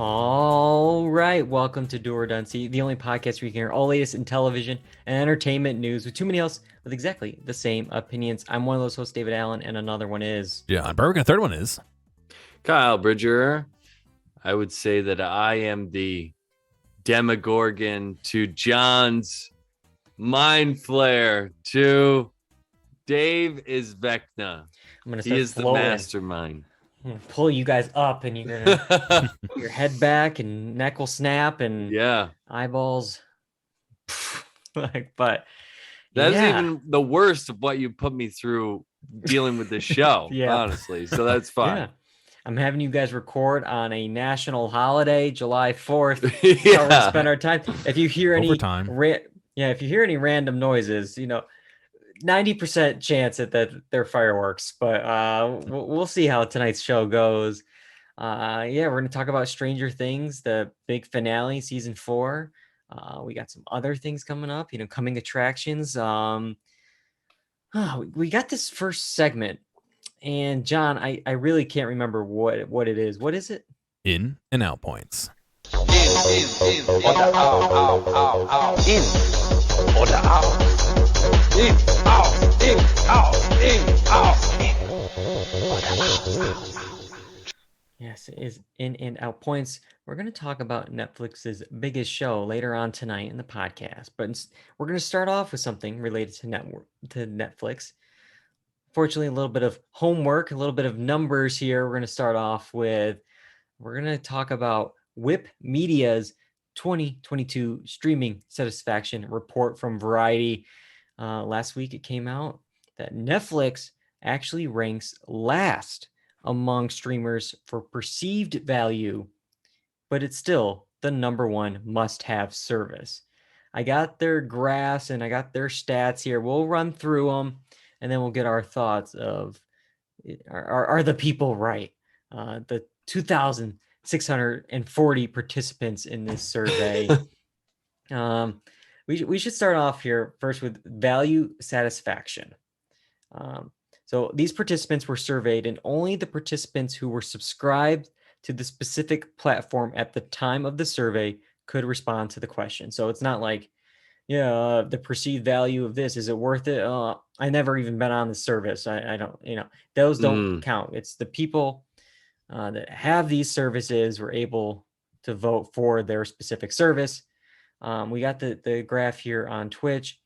All right, welcome to Dual Redundancy, the only podcast where you can hear all latest in television and entertainment news with too many else with exactly the same opinions. I'm one of those hosts, David Allen, and another one is John Berwick, and the third one is Kyle Bridger. I would say that I am the Demogorgon to John's Mind Flare to Dave is Vecna. I'm gonna He start is the floating. mastermind. I'm gonna pull you guys up, and you're gonna your head back, and neck will snap, and Yeah. eyeballs. But That's yeah. even the worst of what you put me through dealing with this show, Yeah. honestly. So that's fine. Yeah. I'm having you guys record on a national holiday, July 4th. How we're Yeah. gonna spend our time. If you hear any Overtime. if you hear any random noises, 90% chance that they're fireworks, but we'll see how tonight's show goes. We're gonna talk about Stranger Things, the big finale, season 4. We got some other things coming up, coming attractions. We got this first segment, and John, I really can't remember what it is. What is it? In and out points. In oder out. In oder out. In, out. Yes, it is in and out points. We're going to talk about Netflix's biggest show later on tonight in the podcast, but we're going to start off with something related to Netflix. Fortunately, a little bit of homework, a little bit of numbers here. We're going to start off with, we're going to talk about Whip Media's 2022 streaming satisfaction report from Variety. Last week it came out that Netflix actually ranks last among streamers for perceived value, but it's still the number one must-have service. I got their graphs and I got their stats here. We'll run through them, and then we'll get our thoughts of, are the people right? The 2,640 participants in this survey. We should start off here first with value satisfaction. So these participants were surveyed, and only the participants who were subscribed to the specific platform at the time of the survey could respond to the question. So it's not like, the perceived value of this, is it worth it? I never even been on the service. I don't, those don't count. It's the people that have these services were able to vote for their specific service. We got the graph here on Twitch.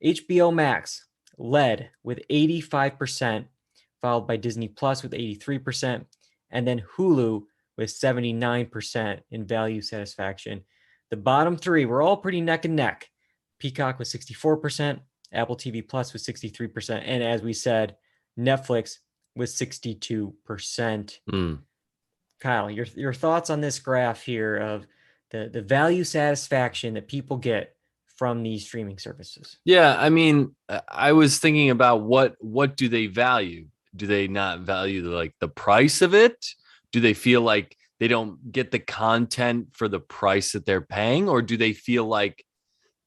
HBO Max led with 85%, followed by Disney Plus with 83%, and then Hulu with 79% in value satisfaction. The bottom three were all pretty neck and neck. Peacock was 64%, Apple TV Plus was 63%, and as we said, Netflix was 62%. Kyle, your thoughts on this graph here of the value satisfaction that people get from these streaming services? Yeah, I mean, I was thinking about what do they value? Do they not value the price of it? Do they feel like they don't get the content for the price that they're paying, or do they feel like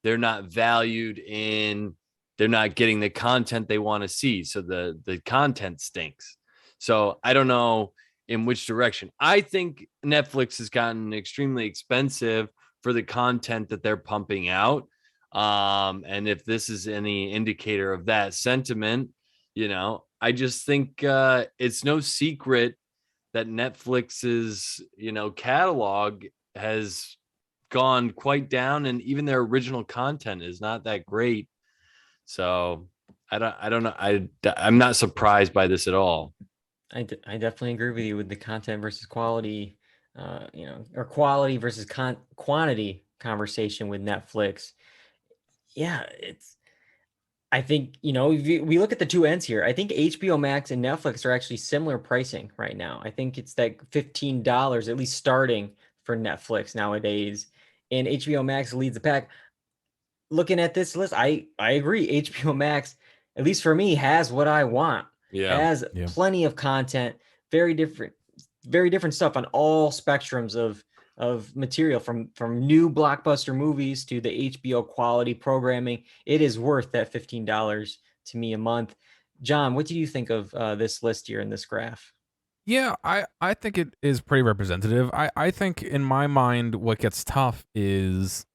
they're not valued in, they're not getting the content they want to see, so the content stinks? So I don't know in which direction. I think Netflix has gotten extremely expensive for the content that they're pumping out. And if this is any indicator of that sentiment, I just think it's no secret that Netflix's, catalog has gone quite down, and even their original content is not that great. So I don't know. I'm not surprised by this at all. I definitely agree with you with the content versus quality, or quality versus quantity conversation with Netflix. Yeah, I think, if we look at the two ends here, I think HBO Max and Netflix are actually similar pricing right now. I think it's like $15, at least starting for Netflix nowadays, and HBO Max leads the pack. Looking at this list, I agree. HBO Max, at least for me, has what I want. Has plenty of content, very different stuff on all spectrums of material, from new blockbuster movies to the HBO quality programming. It is worth that $15 to me a month. John, what do you think of this list here in this graph? Yeah, I think it is pretty representative. I think in my mind, what gets tough is,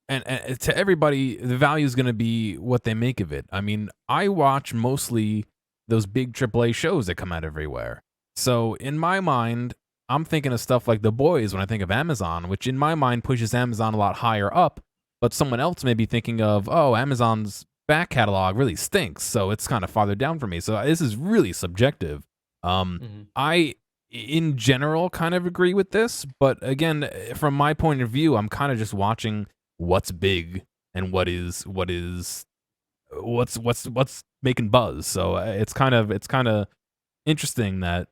and to everybody, the value is going to be what they make of it. I mean, I watch mostly those big AAA shows that come out everywhere. So in my mind, I'm thinking of stuff like The Boys when I think of Amazon, which in my mind pushes Amazon a lot higher up. But someone else may be thinking of, oh, Amazon's back catalog really stinks, so it's kind of farther down for me. So this is really subjective. Mhm. I, in general, kind of agree with this, but again, from my point of view, I'm kind of just watching what's big and what's making buzz. So it's kind of interesting that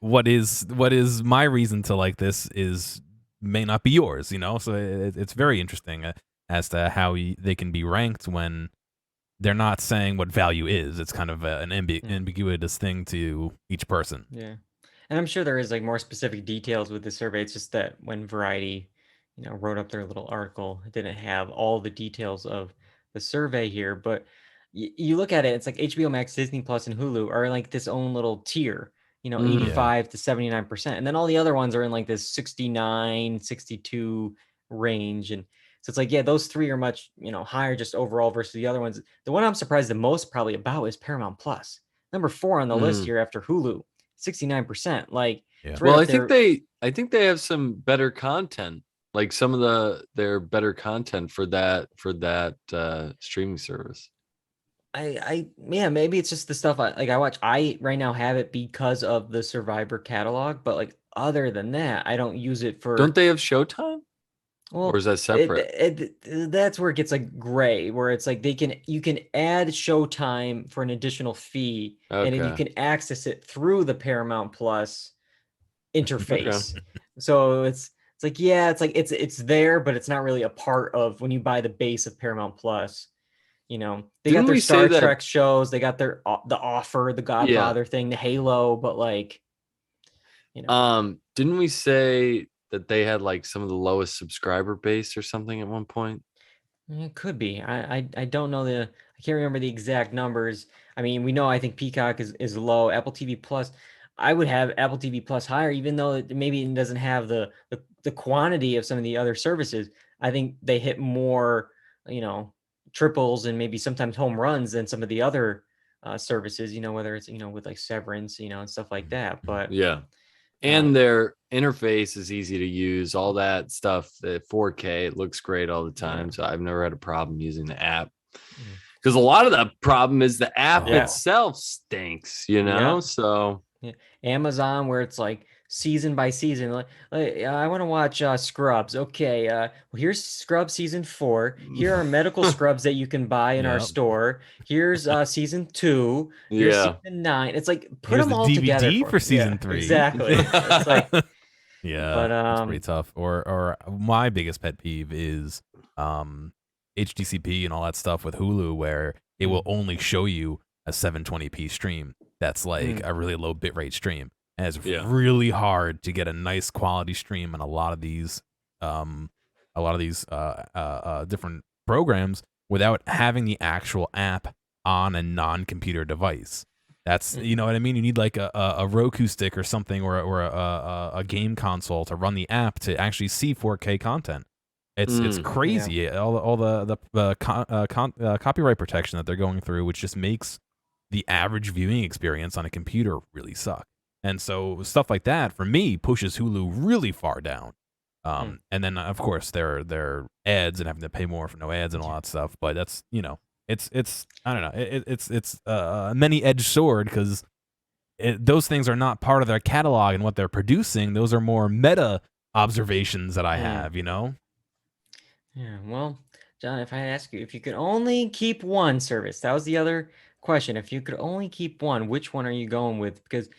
what is my reason to like this is may not be yours. So it's very interesting as to how they can be ranked when they're not saying what value is. It's kind of an Mm. ambiguous thing to each person. Yeah. And I'm sure there is like more specific details with the survey. It's just that when Variety, wrote up their little article, it didn't have all the details of the survey here. But you look at it, it's like HBO Max, Disney Plus, and Hulu are like this own little tier, Mm. Yeah. 85 to 79%. And then all the other ones are in like this 69, 62 range. And so it's like, yeah, those three are much, higher just overall versus the other ones. The one I'm surprised the most probably about is Paramount Plus. Number 4 on the list Mm. here after Hulu. 69%. Like Yeah. it's right Well, up I think there. they have some better content, like some of their better content for that streaming service. Yeah, maybe it's just the stuff I watch. I right now have it because of the Survivor catalog, but like other than that, I don't use it for. Don't they have Showtime, or Well, is that separate? that's where it gets like gray, where it's like you can add Showtime for an additional fee, and then you Okay. can access it through the Paramount Plus Okay. interface. So it's like, yeah, it's like it's there, but it's not really a part of when you buy the base of Paramount Plus. They got Didn't their we say Star that? Trek shows, they got their the Offer, the Yeah. Godfather thing, the Halo, but like, Didn't we say that they had like some of the lowest subscriber base or something at one point? it could be. I don't know I can't remember the exact numbers. I mean, we know I think Peacock is low. Apple TV Plus, I would have Apple TV Plus higher, even though maybe it doesn't have the quantity of some of the other services. I think they hit more, you know, triples and maybe sometimes home runs than some of the other services. Whether it's with like Severance, and stuff like that. But Yeah. uh, And their interface is easy to use, all that stuff. The 4K, it looks great all the yeah, time. So I've never had a problem using the app. mm, Because a lot of the problem is the app yeah, Oh, itself stinks, yeah. So Yeah. Amazon, where it's like season by season. Like, I want to watch Scrubs. Okay, well, here's Scrubs season 4. Here are medical scrubs that you can buy in our yeah. store. Here's season 2. Here's yeah. season 9. It's like put Here's them the all together DVD for for me. Yeah, season 3. exactly. It's like, Yeah, but it's pretty tough. Or my biggest pet peeve is HDCP and all that stuff with Hulu, where it will only show you a 720p stream. That's like mm, a really low bitrate stream, and it's Yeah. really hard to get a nice quality stream on a lot of these different programs without having the actual app on a non-computer device. That's mm, you know what I mean. You need like a Roku stick or something, or a game console to run the app to actually see 4K content. It's Mm. crazy all the copyright protection that they're going through, which just makes the average viewing experience on a computer really suck. And so stuff like that for me pushes Hulu really far down. mm. And then of course their ads and having to pay more for no ads and all that stuff. But that's it's I don't know it's a many edged sword because those things are not part of their catalog and what they're producing. Those are more meta observations that I have. Yeah, well, John, if I ask you if you could only keep one service, that was the other question. If you could only keep one, which one are you going with? Because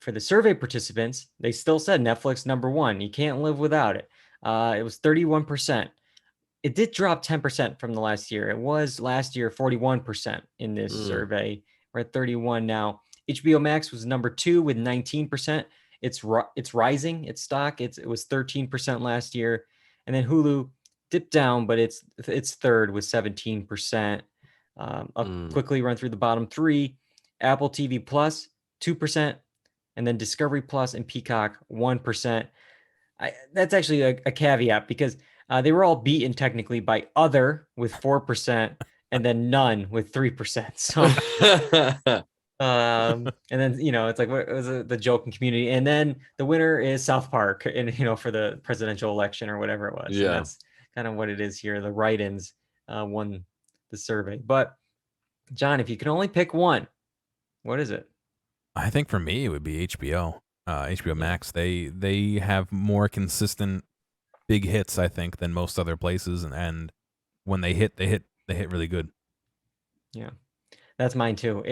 for the survey participants, they still said Netflix number one. You can't live without it. It was 31%. It did drop 10% from the last year. It was last year 41% in this Mm. survey. We're at 31 now. HBO Max was number 2 with 19%. It's rising. Its stock. It was 13% last year, and then Hulu dipped down, but it's third with 17%. I'll Mm. quickly run through the bottom 3. Apple TV Plus 2%, and then Discovery Plus and Peacock 1%. That's actually a caveat because they were all beaten technically by other with 4% and then none with 3%. So and then it's like what was the joking community, and then the winner is South Park, and for the presidential election or whatever it was. Yeah. And that's kind of what it is here. The write-ins won the survey. But John, if you could only pick one, what is it? I think for me it would be HBO. HBO Max. They have more consistent big hits, I think, than most other places, and when they hit really good. Yeah. That's mine too.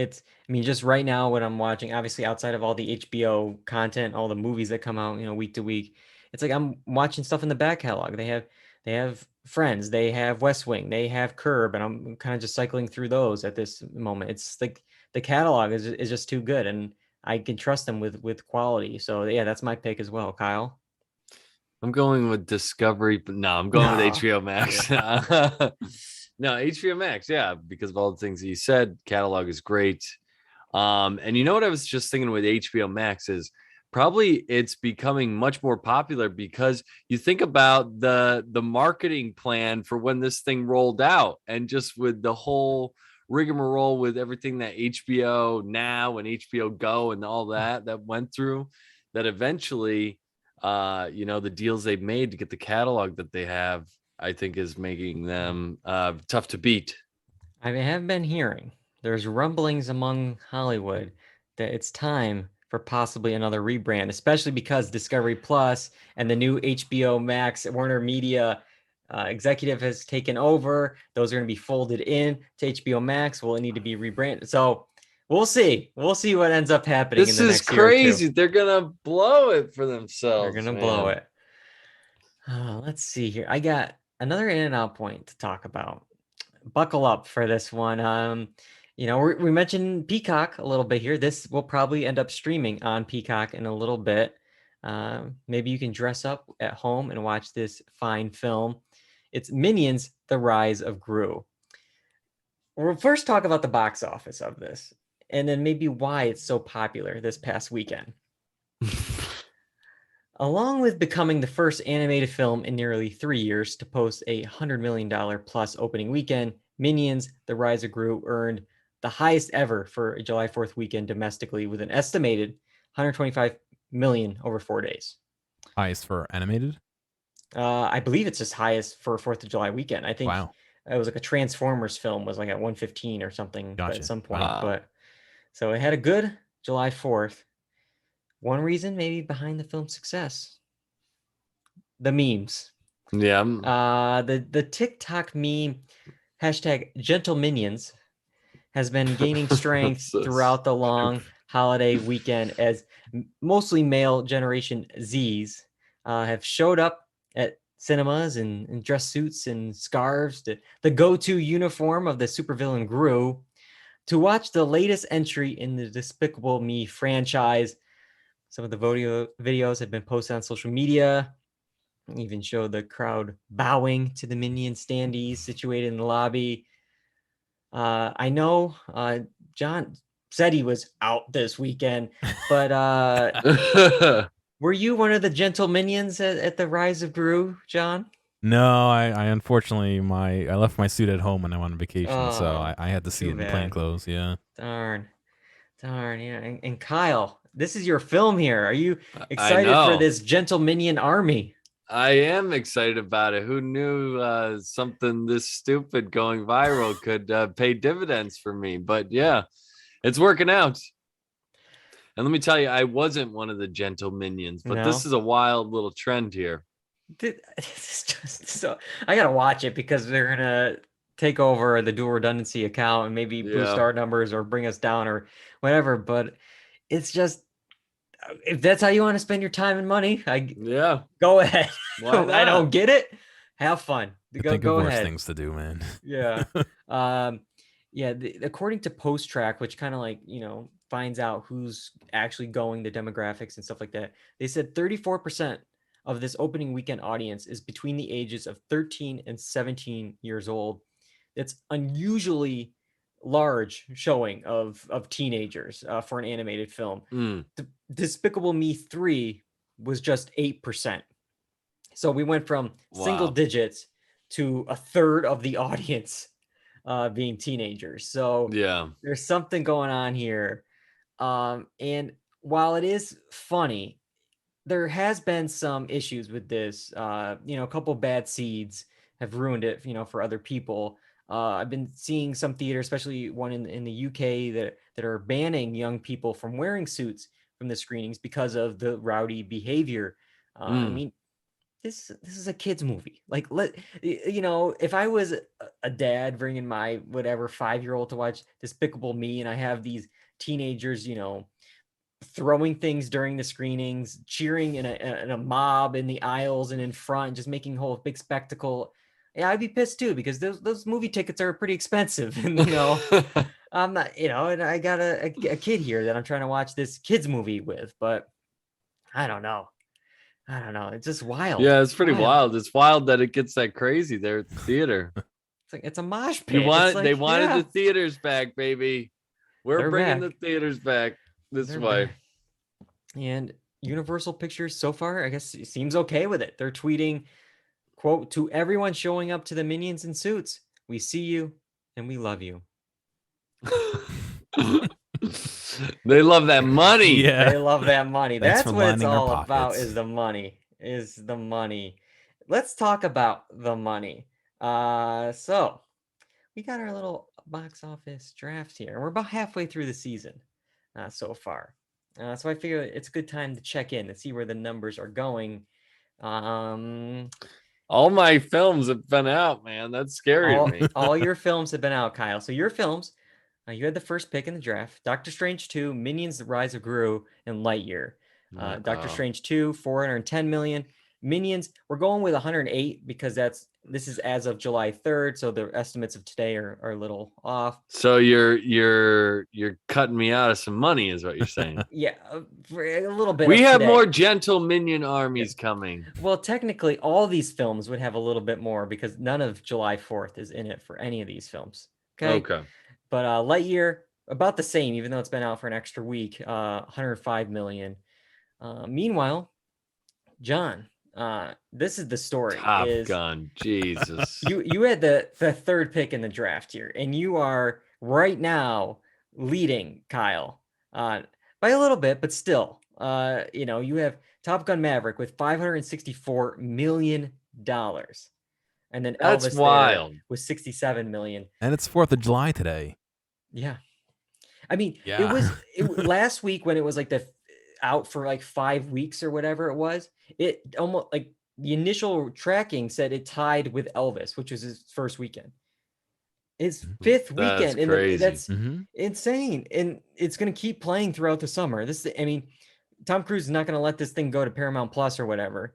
Just right now what I'm watching, obviously outside of all the HBO content, all the movies that come out, week to week, it's like I'm watching stuff in the back catalog. They have Friends, they have West Wing, they have Curb, and I'm kind of just cycling through those at this moment. It's like the catalog is just too good, and I can trust them with quality. So yeah, that's my pick as well. Kyle? I'm going with Discovery, but no, I'm going with HBO Max. No, HBO Max, yeah, because of all the things that you said, catalog is great. And you know what I was just thinking with HBO Max is probably it's becoming much more popular because you think about the marketing plan for when this thing rolled out, and just with the whole rigmarole with everything that HBO Now and HBO Go and all that went through, that eventually the deals they've made to get the catalog that they have, I think is making them tough to beat. I have been hearing there's rumblings among Hollywood that it's time for possibly another rebrand, especially because Discovery Plus and the new HBO Max Warner Media executive has taken over. Those are going to be folded in to HBO Max. Will it need to be rebranded? So we'll see. We'll see what ends up happening. This in the is next year or two. crazy. They're gonna blow it for themselves. They're gonna blow it. Let's see here. I got another in and out point to talk about. Buckle up for this one. We mentioned Peacock a little bit here. This will probably end up streaming on Peacock in a little bit. Maybe you can dress up at home and watch this fine film. It's Minions: The Rise of Gru. We'll first talk about the box office of this, and then maybe why it's so popular this past weekend. Along with becoming the first animated film in nearly 3 years to post a $100 million plus opening weekend, Minions: The Rise of Gru earned the highest ever for a July 4th weekend domestically, with an estimated $125 million over 4 days. Highest for animated? I believe it's just highest for 4th of July weekend. I think it was like a Transformers film was like at 115 or something at some point. Wow. But so it had a good July 4th. One reason maybe behind the film's success, the memes. Yeah. The TikTok meme hashtag Gentle Minions has been gaining strength throughout the long holiday weekend, as mostly male Generation Zs have showed up at cinemas in dress suits and scarves, the go-to uniform of the supervillain Gru, to watch the latest entry in the Despicable Me franchise. Some of the videos have been posted on social media, even show the crowd bowing to the Minion standees situated in the lobby. I know John said he was out this weekend, but were you one of the gentle minions at the Rise of Gru, John? No, I unfortunately I left my suit at home when I went on vacation, so I had to see it in plain clothes. Yeah. Darn, yeah. And Kyle, this is your film here. Are you excited for this gentle minion army? I am excited about it. Who knew something this stupid going viral could pay dividends for me? But yeah, it's working out. And let me tell you, I wasn't one of the gentle minions, but this is a wild little trend here. So I gotta watch it because they're gonna take over the Dual Redundancy account and maybe boost our numbers or bring us down or whatever. But it's just, if that's how you want to spend your time and money, go ahead. I don't get it. Have fun. Think of worse things to do, man. Yeah. According to Post Track, which kind of like, finds out who's actually going, the demographics and stuff like that, they said 34% of this opening weekend audience is between the ages of 13 and 17 years old. It's unusually large showing of teenagers for an animated film. Mm. Despicable Me 3 was just 8%. So we went from single Wow. digits to a third of the audience being teenagers. So Yeah. there's something going on here. And while it is funny, there has been some issues with this. A couple bad seeds have ruined it, for other people. I've been seeing some theaters, especially one in the UK, that are banning young people from wearing suits from the screenings because of the rowdy behavior. I mean, this is a kids movie. Like, if I was a dad bringing my whatever 5-year-old to watch Despicable Me, and I have these teenagers, throwing things during the screenings, cheering in a mob in the aisles and in front, just making a whole big spectacle. Yeah, I'd be pissed too, because those movie tickets are pretty expensive. And I'm not, and I got a kid here that I'm trying to watch this kids movie with, but I don't know. It's just wild. Yeah, it's pretty wild. It's wild that it gets that crazy there at the theater. It's like it's a mosh pit. They wanted the theaters back, baby. We're bringing the theaters back this way. Back. And Universal Pictures so far, I guess, seems okay with it. They're tweeting, quote, "To everyone showing up to the Minions in suits, we see you and we love you." They love that money. Yeah. They love that money. Thanks That's for what it's lining our all about, pockets. is the money. Let's talk about the money. So we got our little box office draft here. We're about halfway through the season so far. So I figure it's a good time to check in to see where the numbers are going. All my films have been out, man. That's scary to me. All your films have been out, Kyle. So your films, you had the first pick in the draft: Doctor Strange 2, Minions: The Rise of Gru, and Lightyear. Doctor Strange 2, 410 million. Minions, we're going with 108 because this is as of July 3rd, so the estimates of today are a little off. So you're cutting me out of some money, is what you're saying. Yeah, for a little bit. We have today. more gentle minion armies coming. Well, technically, all these films would have a little bit more because none of July 4th is in it for any of these films. Okay. But Lightyear, about the same, even though it's been out for an extra week, 105 million. Meanwhile, John, this is the story. Top Gun, Jesus. You had the third pick in the draft here, and you are right now leading Kyle by a little bit, but still, you have Top Gun Maverick with $564 million. And then That's Elvis wild with 67 million. And it's 4th of July today. Yeah. I mean, it last week when it was like out for like 5 weeks or whatever it was, it almost like the initial tracking said it tied with Elvis, which was his first weekend. His fifth weekend. Crazy. That's insane. And it's going to keep playing throughout the summer. Tom Cruise is not going to let this thing go to Paramount Plus or whatever.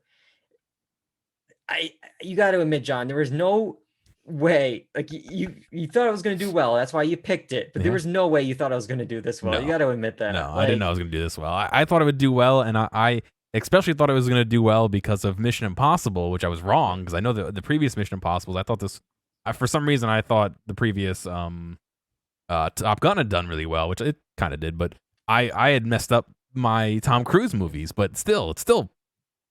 You got to admit, John, there was no way, like you thought it was going to do well. That's why you picked it. But there was no way you thought I was going to do this well. No. You got to admit that. No, I didn't know I was going to do this well. I thought it would do well, and I especially thought it was going to do well because of Mission Impossible, which I was wrong, because I know the previous Mission Impossibles, I thought this, for some reason, I thought the previous Top Gun had done really well, which it kind of did, but I had messed up my Tom Cruise movies, but it's still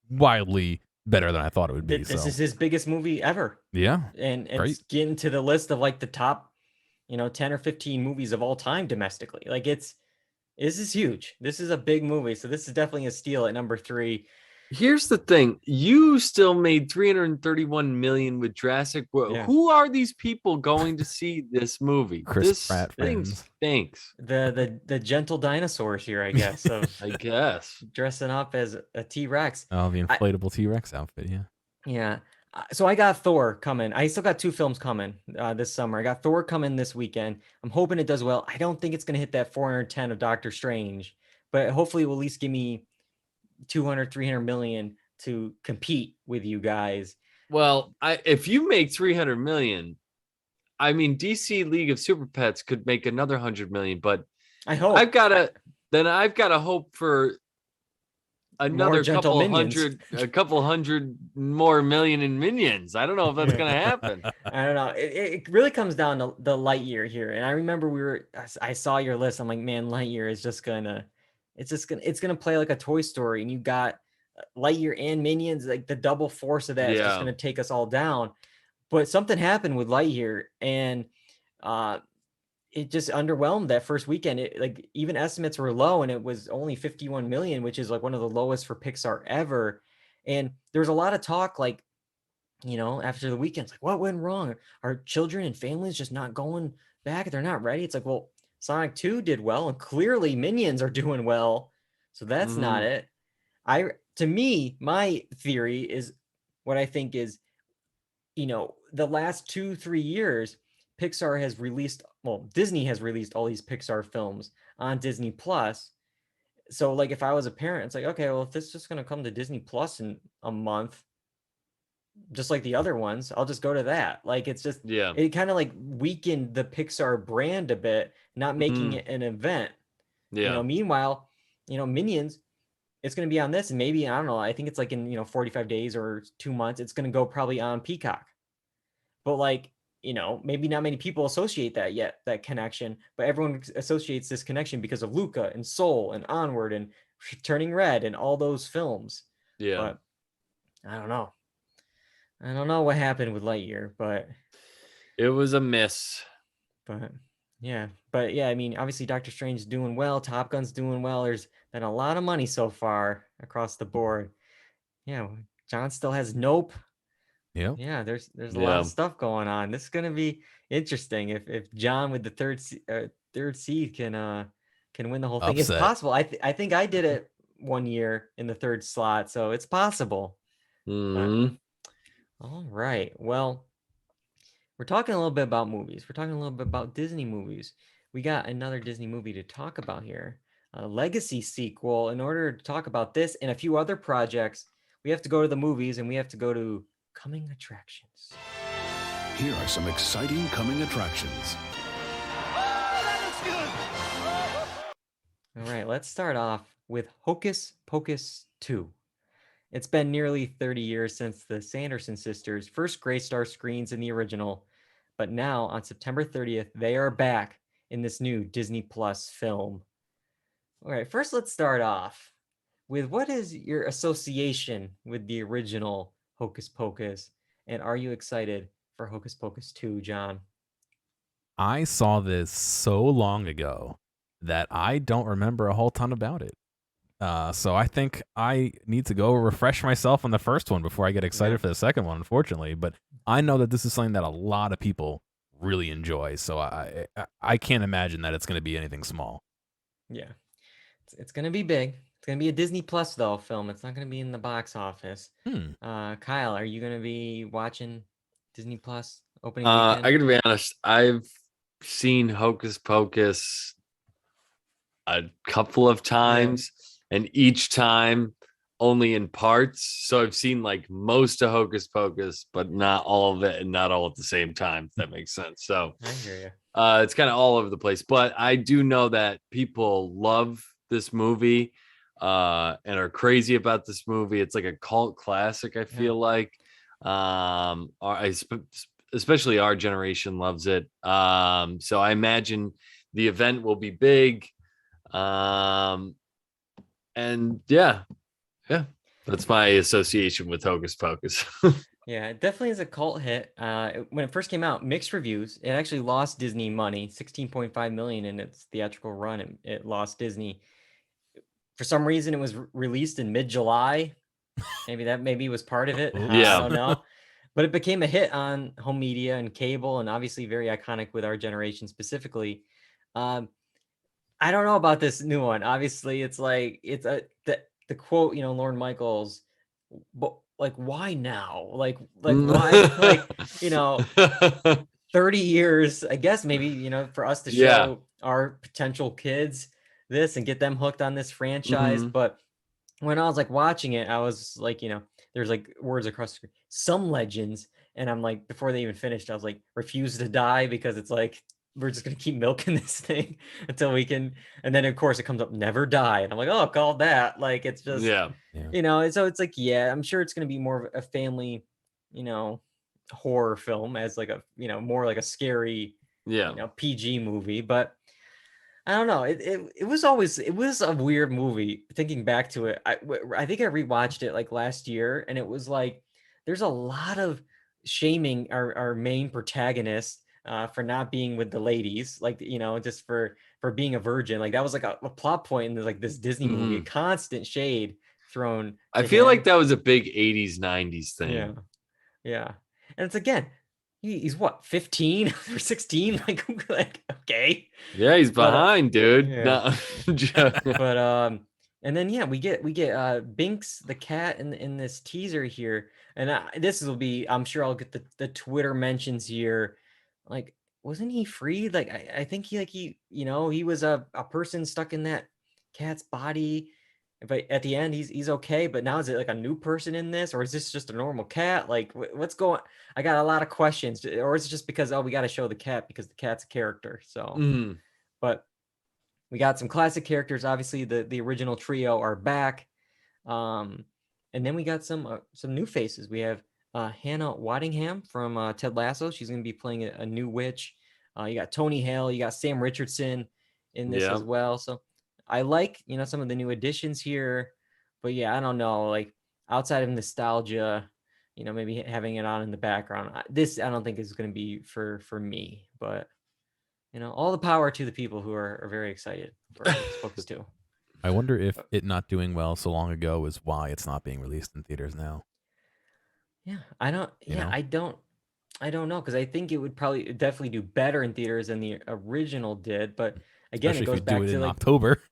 wildly better than I thought it would be. This is his biggest movie ever. Yeah. And it's getting to the list of like the top, 10 or 15 movies of all time domestically. Like this is huge. This is a big movie. So this is definitely a steal at number 3. Here's the thing. You still made 331 million with Jurassic World. Yeah. Who are these people going to see this movie? Chris Pratt fans. Thanks. The gentle dinosaurs here, I guess. I guess. Dressing up as a T-Rex. Oh, the inflatable T-Rex outfit, yeah. Yeah. So I got Thor coming. I still got 2 films coming this summer. I got Thor coming this weekend. I'm hoping it does well. I don't think it's going to hit that 410 of Doctor Strange, but hopefully it will at least give me 200, 300 million to compete with you guys. Well, if you make 300 million, I mean, DC League of Super Pets could make another 100 million, but I hope I've got to hope for another gentle minions. a couple hundred more million in minions. I don't know if that's gonna happen. I don't know. It really comes down to the Lightyear here. And I remember I saw your list. I'm like, man, Lightyear is it's gonna play like a Toy Story, and you got Lightyear and Minions, like the double force of that is just gonna take us all down. But something happened with Lightyear, and it just underwhelmed that first weekend. Like even estimates were low, and it was only 51 million, which is like one of the lowest for Pixar ever. And there was a lot of talk, like, after the weekends, like, what went wrong? Are children and families just not going back? They're not ready. It's like, well, Sonic 2 did well, and clearly Minions are doing well. So that's not it. To me, my theory is what I think is, the last 2-3 years, Disney has released all these Pixar films on Disney Plus. So like, if I was a parent, it's like, okay, well, if this is just going to come to Disney Plus in a month, just like the other ones, I'll just go to that. Like, it's just, it kind of like weakened the Pixar brand a bit, not making it an event. Meanwhile, Minions, it's going to be on this, and maybe, I don't know, I think it's like in 45 days or 2 months, it's going to go probably on Peacock. But like, maybe not many people associate that connection, but everyone associates this connection because of Luca and Soul and Onward and Turning Red and all those films. But I don't know. I don't know what happened with Lightyear, but it was a miss. But yeah, I mean, obviously Doctor Strange is doing well. Top Gun's doing well. There's been a lot of money so far across the board. Yeah, John still has Nope. Yeah, there's a lot of stuff going on. This is gonna be interesting if John with the third seed can win the whole thing. It's possible. I think I did it one year in the third slot, so it's possible. All right. Well, we're talking a little bit about movies. We're talking a little bit about Disney movies. We got another Disney movie to talk about here, a Legacy sequel. In order to talk about this and a few other projects, we have to go to the movies, and we have to go to coming attractions. Here are some exciting coming attractions. All right, let's start off with Hocus Pocus 2. It's been nearly 30 years since the Sanderson sisters' first Gray Star screens in the original, but now on September 30th, they are back in this new Disney Plus film. All right, first let's start off with, what is your association with the original Hocus Pocus, and are you excited for Hocus Pocus 2, John? I saw this so long ago that I don't remember a whole ton about it. So I think I need to go refresh myself on the first one before I get excited for the second one, unfortunately. But I know that this is something that a lot of people really enjoy, so I can't imagine that it's going to be anything small. Yeah, it's going to be big. It's going to be a Disney Plus, though, film. It's not going to be in the box office. Kyle, are you going to be watching Disney Plus opening weekend? I got to be honest. I've seen Hocus Pocus a couple of times, and each time only in parts. So I've seen like most of Hocus Pocus, but not all of it, and not all at the same time, if that makes sense. So I hear you. It's kind of all over the place, but I do know that people love this movie and are crazy about this movie. It's like a cult classic, I feel like. Especially our generation loves it. So I imagine the event will be big. And that's my association with Hocus Pocus. Yeah, it definitely is a cult hit. When it first came out, mixed reviews. It actually lost Disney money, 16.5 million in its theatrical run. It lost Disney. For some reason, it was released in mid-July. Maybe was part of it. I don't know. But it became a hit on home media and cable, and obviously very iconic with our generation specifically. I don't know about this new one. Obviously, it's like the quote, Lorne Michaels, but like, why now? Like why? 30 years, I guess, maybe, for us to show our potential kids this and get them hooked on this franchise. But when I was like watching it, I was like, there's like words across the screen, some legends. And I'm like, before they even finished, I was like, refuse to die, because it's like we're just gonna keep milking this thing until we can. And then of course it comes up never die, and I'm like, oh, call that. Like it's just Yeah. and so it's like, yeah, I'm sure it's gonna be more of a family, horror film as like a more like a scary Yeah. PG movie, but I don't know. It was a weird movie. Thinking back to it, I think I rewatched it like last year, and it was like there's a lot of shaming our main protagonist for not being with the ladies, like just for being a virgin. Like that was like a plot point in like this Disney movie. A constant shade thrown. I to feel him. like that was a big 80s, 90s thing. Yeah, yeah, and it's again. He's what, 15 or 16? Like okay. Yeah, he's behind, dude. Yeah. No. But and then yeah, we get Binks the cat in this teaser here, and this will be, I'm sure I'll get the Twitter mentions here. Like, wasn't he freed? Like I think he was a person stuck in that cat's body, but at the end he's okay. But now is it like a new person in this, or is this just a normal cat? Like what's going? I got a lot of questions. Or is it just because we got to show the cat because the cat's a character? So, but we got some classic characters. Obviously, the original trio are back, and then we got some new faces. We have Hannah Waddingham from Ted Lasso. She's going to be playing a new witch. You got Tony Hale. You got Sam Richardson in this as well. So I like some of the new additions here, but yeah, I don't know. Like outside of nostalgia, maybe having it on in the background. This I don't think is going to be for me, but. All the power to the people who are very excited for Hocus Pocus 2. I wonder if it not doing well so long ago is why it's not being released in theaters now. Yeah, I don't. I don't know, because I think it would definitely do better in theaters than the original did. But again, Especially it goes if you do back it to in like October.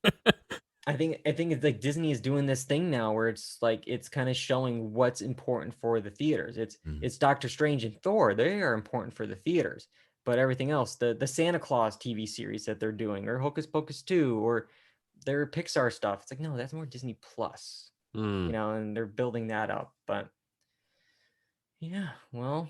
I think it's like Disney is doing this thing now where it's like it's kind of showing what's important for the theaters. It's Doctor Strange and Thor. They are important for the theaters. But everything else, the Santa Claus TV series that they're doing, or Hocus Pocus 2, or their Pixar stuff, it's like, no, that's more Disney Plus, and they're building that up. But yeah, well,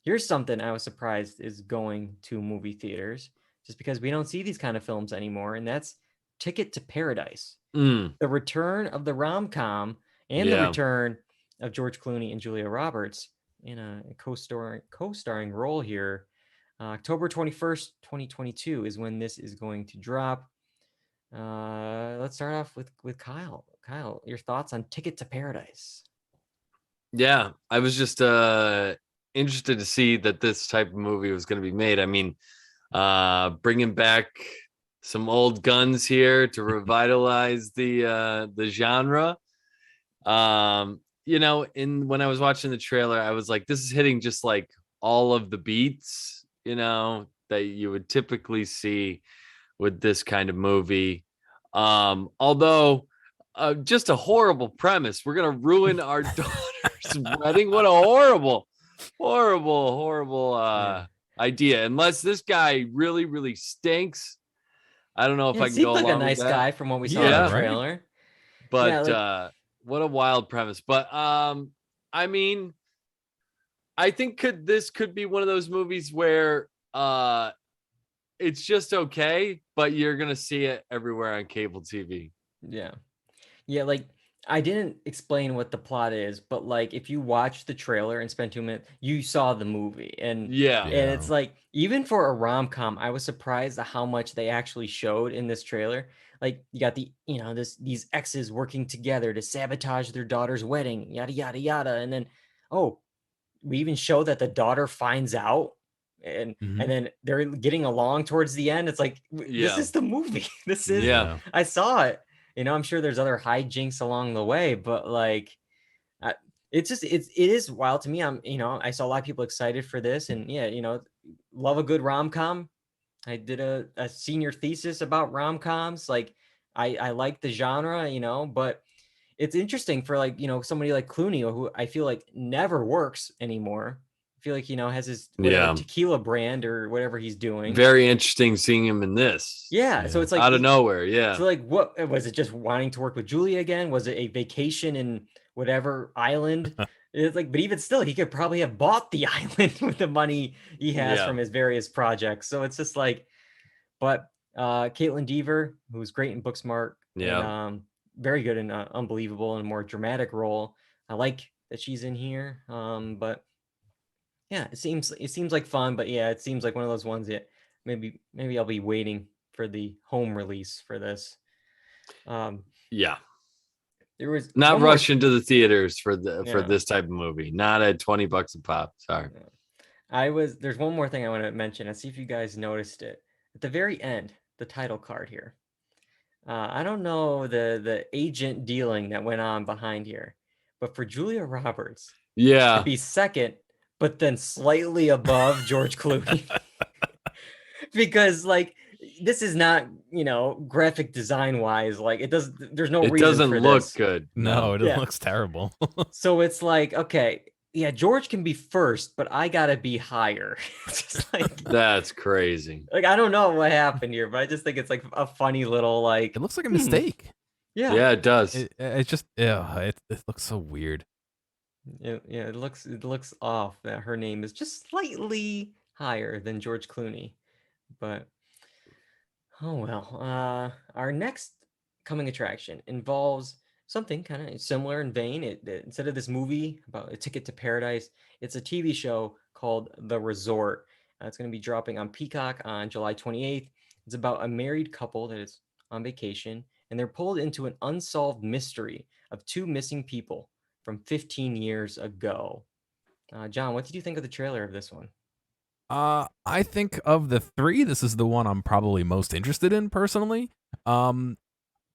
here's something I was surprised is going to movie theaters, just because we don't see these kind of films anymore, and that's Ticket to Paradise, the return of the rom-com and the return of George Clooney and Julia Roberts in a co-starring role here. October 21st, 2022 is when this is going to drop. Let's start off with Kyle. Kyle, your thoughts on Ticket to Paradise? Yeah, I was just interested to see that this type of movie was going to be made. I mean, bringing back some old guns here to revitalize the genre. When I was watching the trailer, I was like, this is hitting just like all of the beats, that you would typically see with this kind of movie. Although just a horrible premise. We're going to ruin our daughter's wedding. What a horrible idea. Unless this guy really, really stinks. I don't know if I can go along with that. Seems like a nice guy from what we saw in the trailer. Right? But what a wild premise. But I mean, I think this could be one of those movies where it's just okay, but you're gonna see it everywhere on cable TV. Yeah. Like I didn't explain what the plot is, but like if you watch the trailer and spend 2 minutes, you saw the movie, and it's like even for a rom-com, I was surprised at how much they actually showed in this trailer. Like you got these exes working together to sabotage their daughter's wedding, yada yada yada, and then we even show that the daughter finds out, and then they're getting along towards the end. It's like this is the movie. This is I saw it. I'm sure there's other hijinks along the way, but like it is wild to me. I saw a lot of people excited for this, and love a good rom-com. I did a senior thesis about rom-coms. Like I like the genre, but it's interesting for like, somebody like Clooney, who I feel like never works anymore. I feel like, has his tequila brand or whatever he's doing. Very interesting seeing him in this. Yeah. So it's like out of nowhere. Yeah. So like, what was it? Just wanting to work with Julia again? Was it a vacation in whatever island It's like, but even still, he could probably have bought the island with the money he has Yeah. from his various projects. So it's just like, but Caitlin Dever, who's great in Booksmart, Yeah. and very good in Unbelievable and a more dramatic role. I like that she's in here. But yeah, it seems like fun, but yeah, it seems like one of those ones that maybe I'll be waiting for the home release for this. Yeah. There was Not one more- rush into the theaters for Yeah. this type of movie. Not at $20 a pop. Sorry. There's one more thing I want to mention and see if you guys noticed it. At the very end, the title card here. I don't know the agent dealing that went on behind here, but for Julia Roberts to Yeah. be second, but then slightly above George Clooney. Because like this is not, graphic design wise, like there's no It reason doesn't for look this. good. No, it Yeah. looks terrible. So it's like, okay, yeah, George can be first, but I gotta be higher. It's just like, That's crazy. like I don't know what happened here, but I just think it's like a funny little like. It looks like a mistake. Yeah, Yeah, it does. It just, it looks so weird. yeah, it looks off that her name is just slightly higher than George Clooney, but oh well. Our next coming attraction involves something kind of similar in vein. Instead of this movie about a ticket to paradise, it's a TV show called The Resort. It's going to be dropping on Peacock on July 28th. It's about a married couple that is on vacation, and they're pulled into an unsolved mystery of two missing people from 15 years ago. John, what did you think of the trailer of this one? I think of the three, this is the one I'm probably most interested in personally.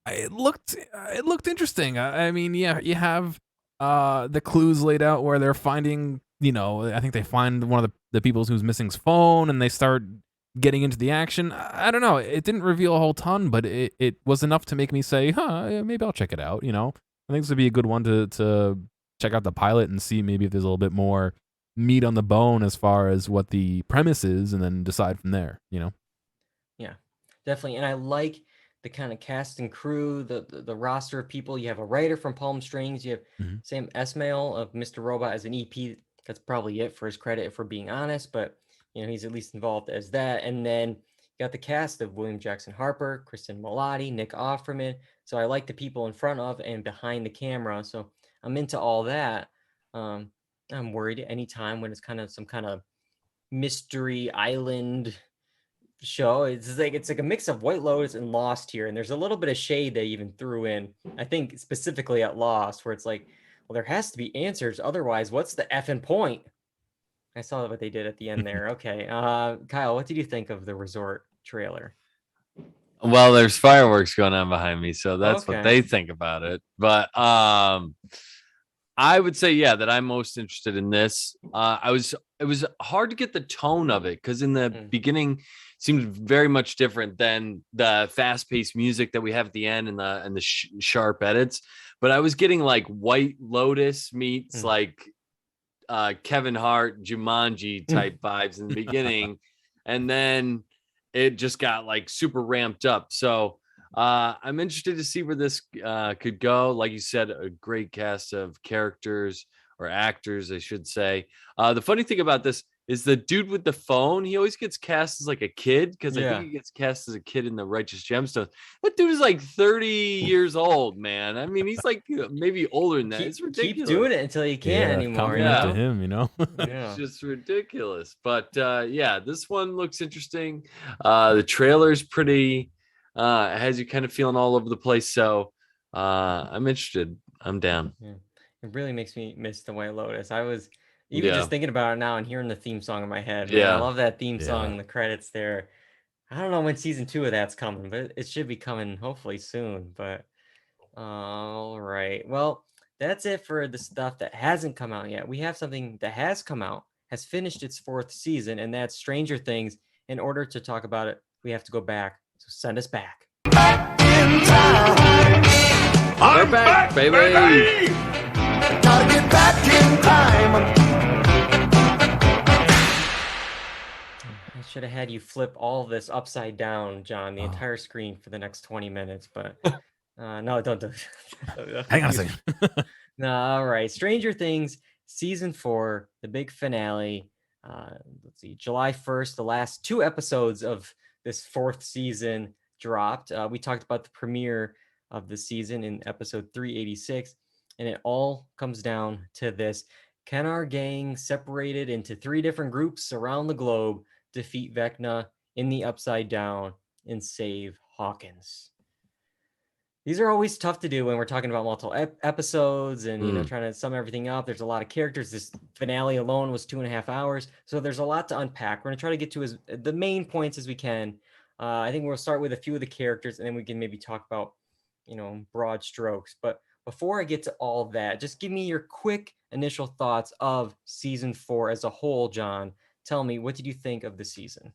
It looked interesting. I mean, yeah, you have the clues laid out where they're finding, I think they find one of the people who's missing's phone, and they start getting into the action. I don't know. It didn't reveal a whole ton, but it was enough to make me say, yeah, maybe I'll check it out. I think this would be a good one to check out the pilot and see maybe if there's a little bit more meat on the bone as far as what the premise is, and then decide from there. Yeah, definitely. And I like the kind of cast and crew, the roster of people. You have a writer from Palm Springs. You have Sam Esmail of Mr. Robot as an EP. That's probably it for his credit, if we're being honest, but he's at least involved as that. And then you got the cast of William Jackson Harper, Kristen Milotti, Nick Offerman. So I like the people in front of and behind the camera. So I'm into all that. I'm worried anytime when it's kind of some kind of mystery island show. It's like a mix of White Lotus and Lost here, and there's a little bit of shade they even threw in, I think specifically at Lost, where it's like, well, there has to be answers, otherwise what's the effing point? I saw what they did at the end there. Okay. Kyle, what did you think of the Resort trailer? Well, there's fireworks going on behind me, so that's what Okay. they think about it. But I would say, yeah, that I'm most interested in this. It was hard to get the tone of it because in the beginning it seemed very much different than the fast-paced music that we have at the end and the sharp edits. But I was getting like White Lotus meets like Kevin Hart, Jumanji type vibes in the beginning, and then it just got like super ramped up. So I'm interested to see where this could go. Like you said, a great cast of characters or actors, I should say. The funny thing about this is the dude with the phone, he always gets cast as like a kid, because I think he gets cast as a kid in the Righteous Gemstones. That dude is like 30 years old, man. I mean, he's like maybe older than that. It's ridiculous. Keep doing it until you can't anymore. Compliment to him, It's just ridiculous. But yeah, this one looks interesting. The trailer's pretty, it has you kind of feeling all over the place. So I'm interested. I'm down. Yeah. It really makes me miss the White Lotus. I was even just thinking about it now and hearing the theme song in my head. Man, I love that theme song, the credits there. I don't know when season 2 of that's coming, but it should be coming hopefully soon. But all right. Well, that's it for the stuff that hasn't come out yet. We have something that has come out, has finished its 4th season, and that's Stranger Things. In order to talk about it, we have to go back. So send us back. In time. We're back, baby. Gotta get back in time. I should have had you flip all of this upside down, John, the entire screen for the next 20 minutes, but no, don't do it. Hang on a second. No, all right. Stranger Things season 4, the big finale. Let's see, July 1st, the last 2 episodes of this 4th season dropped. We talked about the premiere of the season in episode 386, and it all comes down to this. Can our gang, separated into 3 different groups around the globe, defeat Vecna in the Upside Down and save Hawkins? These are always tough to do when we're talking about multiple episodes and, trying to sum everything up. There's a lot of characters. This finale alone was 2.5 hours. So there's a lot to unpack. We're going to try to get to the main points as we can. I think we'll start with a few of the characters, and then we can maybe talk about, broad strokes. But before I get to all of that, just give me your quick initial thoughts of season 4 as a whole, John. Tell me, what did you think of the season?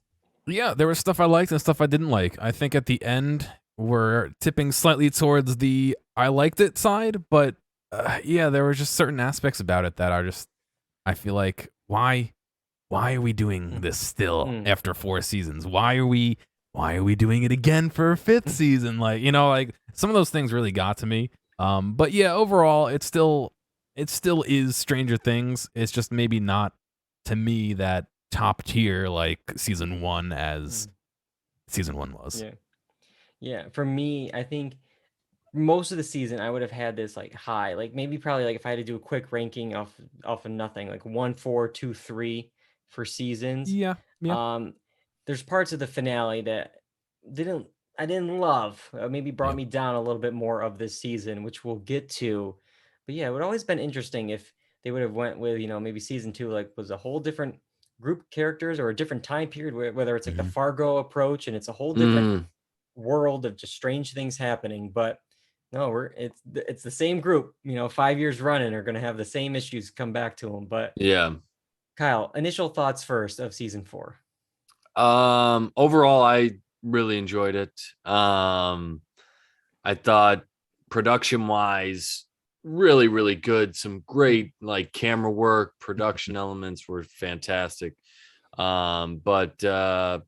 Yeah, there was stuff I liked and stuff I didn't like. I think at the end, we're tipping slightly towards the I liked it side, but yeah, there were just certain aspects about it that I feel like, why are we doing this still after 4 seasons? Why are we doing it again for a 5th season? Like, some of those things really got to me. But yeah, overall, it still is Stranger Things. It's just maybe not, to me, that top tier like season 1 as season 1 was. Yeah, for me, I think most of the season I would have had this like high, like maybe probably like if I had to do a quick ranking off of nothing, like 1, 4, 2, 3 for seasons. Yeah. There's parts of the finale that I didn't love. Maybe brought me down a little bit more of this season, which we'll get to. But yeah, it would have always been interesting if they would have went with, maybe season 2 like was a whole different group of characters or a different time period, whether it's like the Fargo approach and it's a whole different world of just strange things happening. But no, it's the same group, 5 years running are going to have the same issues come back to them. But yeah, Kyle, initial thoughts first of season 4. Overall, I really enjoyed it. I thought production wise, really, really good. Some great like camera work, production elements were fantastic. But there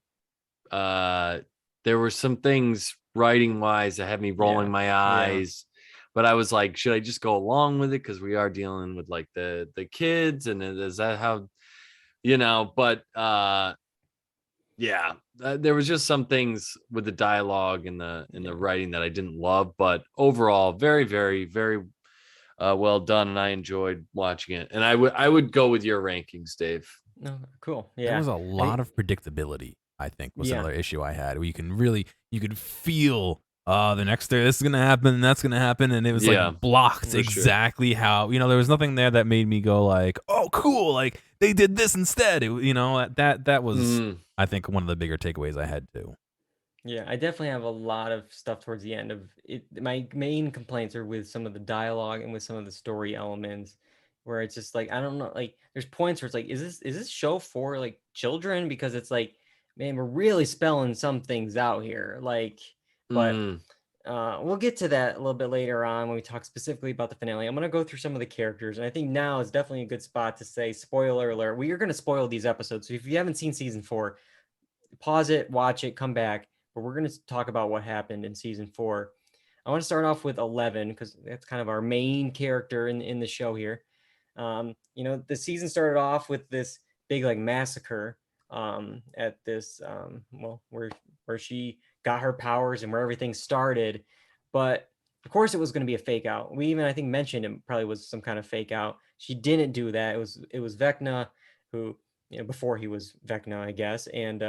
were some things writing wise that had me rolling my eyes. But I was like, should I just go along with it? Because we are dealing with like the kids, and is that how, but there was just some things with the dialogue and the writing that I didn't love, but overall, very, very, very well done, and I enjoyed watching it. And I would go with your rankings, Dave. No, cool. Yeah, there was a lot of predictability, I think, was another issue I had, where you could feel the next day this is gonna happen and that's gonna happen, and it was like blocked exactly how, there was nothing there that made me go like, oh cool, like they did this instead. That was I think one of the bigger takeaways I had too. Yeah, I definitely have a lot of stuff towards the end of it. My main complaints are with some of the dialogue and with some of the story elements, where it's just like, I don't know, like there's points where it's like, is this show for like children? Because it's like, man, we're really spelling some things out here. Like, but we'll get to that a little bit later on when we talk specifically about the finale. I'm going to go through some of the characters, and I think now is definitely a good spot to say, spoiler alert, we are going to spoil these episodes. So if you haven't seen season 4, pause it, watch it, come back. But we're going to talk about what happened in season 4. I want to start off with 11 because that's kind of our main character in the show here. The season started off with this big like massacre at this where she got her powers and where everything started. But of course it was going to be a fake out. We even, I think, mentioned it probably was some kind of fake out. She didn't do that. It was Vecna who, before he was Vecna, I guess. And,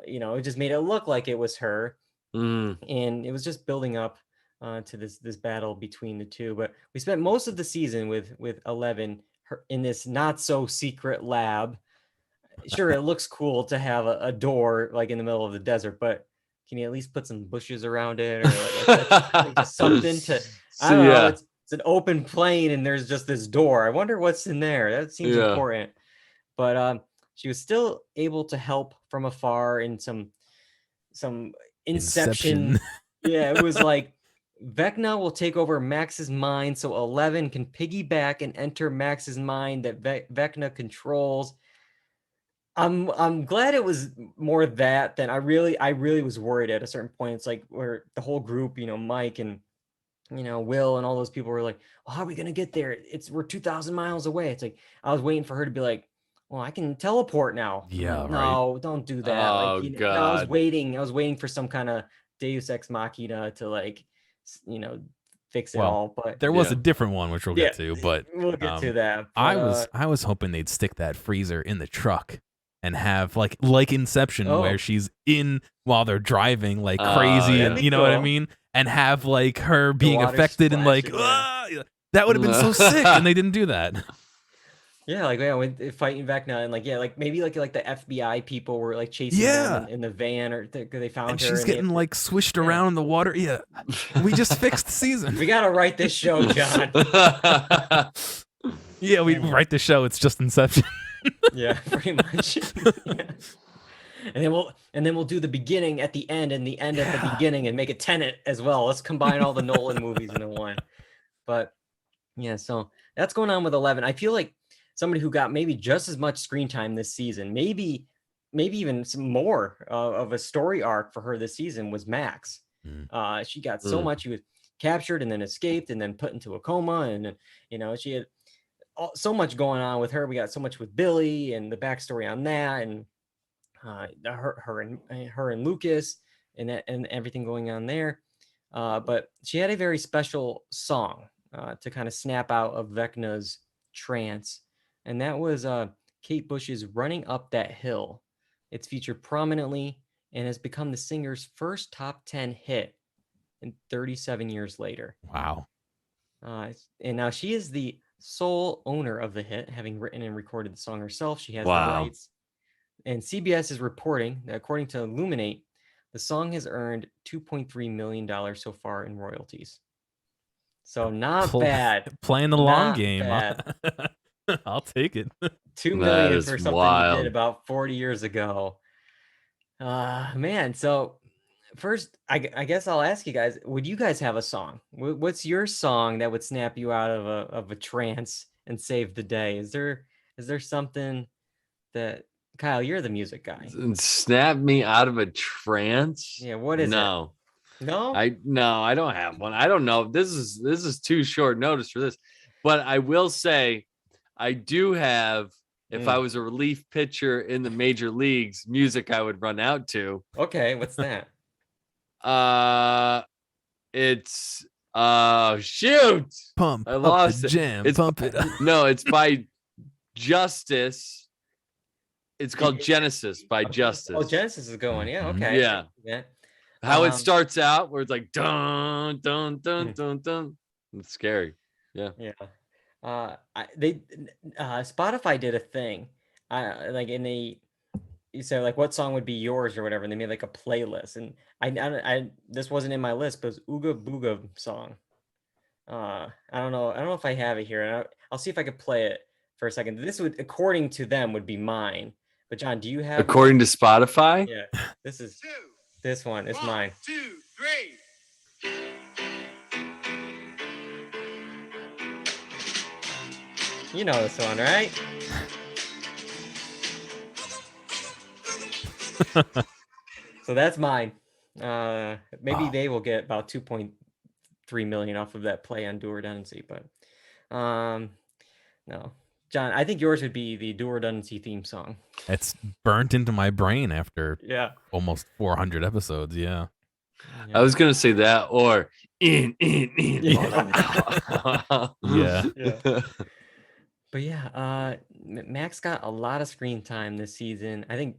it just made it look like it was her. And it was just building up to this battle between the two. But we spent most of the season with 11 in this not so secret lab. Sure, it looks cool to have a door like in the middle of the desert, but can you at least put some bushes around it, or like just something to? I don't know. It's an open plain and there's just this door. I wonder what's in there. That seems important. But she was still able to help from afar in some inception. Yeah, it was like Vecna will take over Max's mind, so 11 can piggyback and enter Max's mind that Vecna controls. I'm glad it was more that than I really was worried at a certain point. It's like where the whole group, Mike and Will and all those people were like, well, how are we gonna get there? We're 2,000 miles away. It's like I was waiting for her to be like, well, I can teleport now. I'm Yeah, like, right. no, don't do that. Oh, No, I was God. waiting for some kind of Deus Ex Machina to fix it Well, all. But there was a Yeah. different one which we'll get to, but we'll get to that. I But, was hoping they'd stick that freezer in the truck and have like Inception Oh. where she's in while they're driving like Oh, crazy, yeah. and That'd you be know what I cool. mean, and have like her being water affected and like splashing, yeah. that would have been so sick, and they didn't do that. yeah, when fighting Vecna and maybe like the FBI people were like chasing Yeah. them in the van or they found And her she's and they getting had like swished around in the water. Yeah, we just fixed the to- season. we gotta write this show, John. Yeah, we write the show. It's just Inception. Yeah, pretty much. Yeah. And then we'll do the beginning at the end and the end at the beginning and make it Tenet as well. Let's combine all the Nolan movies into one. But yeah, so that's going on with 11. I feel like somebody who got maybe just as much screen time this season, maybe even some more of a story arc for her this season was Max. She got so much. She was captured and then escaped and then put into a coma, and she had so much going on with her. We got so much with Billy and the backstory on that, and her and Lucas and everything going on there. But she had a very special song to kind of snap out of Vecna's trance, and that was Kate Bush's "Running Up That Hill." It's featured prominently and has become the singer's first top 10 hit in 37 years later. Wow. And now she is the sole owner of the hit, having written and recorded the song herself. She has the Wow. rights. And CBS is reporting that according to Illuminate, the song has earned $2.3 million so far in royalties. So not bad. Playing the long Not game. bad. I'll take it. $2 That million is for something wild. you did about 40 years ago. Man, so first, I guess I'll ask you guys, would you guys have a song? What's your song that would snap you out of a trance and save the day? Is there something that, Kyle, you're the music guy. And snap me out of a trance. Yeah, what is it? No, No? I don't have one. I don't know. This is too short notice for this. But I will say I do have, if I was a relief pitcher in the major leagues, music I would run out to. Okay, what's that? It's shoot. Pump I up lost the it. jam. It's Pump it up. No, it's by Justice. It's called Genesis by Justice. Oh, Genesis is going. Yeah, okay. Yeah. Yeah. How it starts out, where it's like dun dun dun dun dun. It's scary. Yeah. Yeah. Spotify did a thing. You say like what song would be yours or whatever, and they made like a playlist. And I this wasn't in my list, but it was Ooga Booga song. I don't know if I have it here, and I'll see if I could play it for a second. This would, according to them, would be mine. But John, do you have? According to Spotify. Yeah, this one is mine. 2, 3. You know this one, right? So that's mine. Maybe they will get about 2.3 million off of that play on Dual Redundancy, but no. John, I think yours would be the Dual Redundancy theme song. It's burnt into my brain after Yeah. almost 400 episodes. Yeah. I was gonna say that or in. Yeah. Yeah. Yeah. But yeah, Max got a lot of screen time this season. I think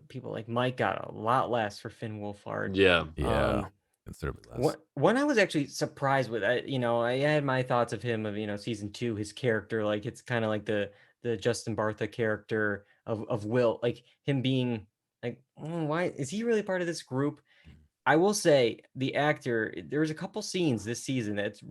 people like Mike got a lot less for Finn Wolfhard. Yeah. Yeah. Considerably less. One I was actually surprised with, I had my thoughts of him of season 2, his character, like it's kind of like the Justin Bartha character of Will, like him being like, why is he really part of this group? I will say the actor, there was a couple scenes this season that's